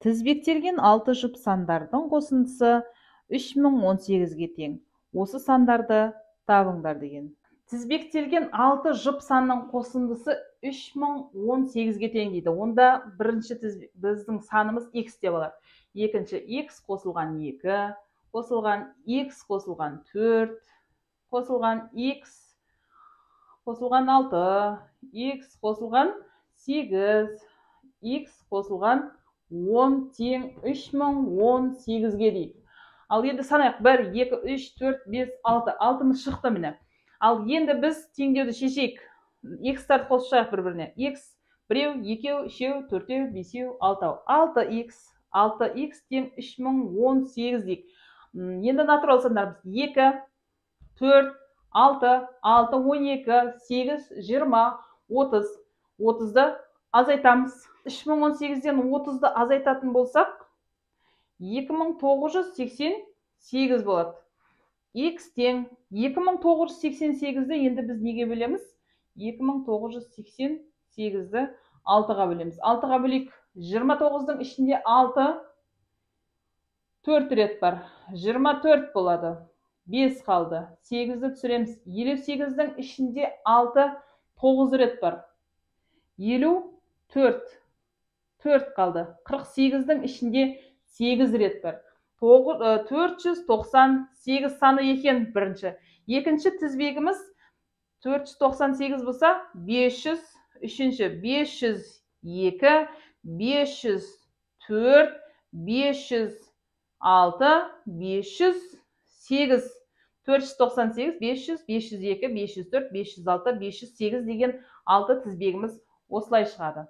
Тізбектелген 6 жұп сандардың қосындысы 3018-ге тең. Осы сандарды табыңдар деген. Тізбектелген 6 жұп санның қосындысы 3018-ге тең дейді. Онда бірінші біздің санымыз x деп алады. Екінші x қосылған 2, қосылған x қосылған 4, қосылған x қосылған 6, x қосылған 8, x қосылған 10 тең 3018-ге дейік. Ал енді санайық. 1, 2, 3, 4, 5, 6. 6-мыз шықты міне. Ал енді біз теңдеуді шешейік. X-тарды қосып шығайық бір-біріне. X 1, 2, 3, 4, 5, 6. 6x тең 3018 дейік. Енді натурал сандарымыз 2, 4, 6, 6, 12, 8, 20, 30. 30-ды азайтамыз. 3018-ден 30-ды азайтатын болсақ, 2988 болады. X тең 2988-ді енді біз неге бөлеміз? 2988-ді 6-ға бөлеміз. 6-ға бөлейік. 29-дың ішінде 6 4 рет бар. 24 болады. 5 қалды. 8-ді түсіреміз. 58-дің ішінде 6 9 рет бар. 54 4 қалды. 48-дің ішінде 8 рет бар. 498 саны екен бірінші. Екінші тізбегіміз 498 болса, 500, үшінші 502, 504, 506, 508, 498, 500, 502, 504, 506, 508 деген 6 тізбегіміз осылай шығады.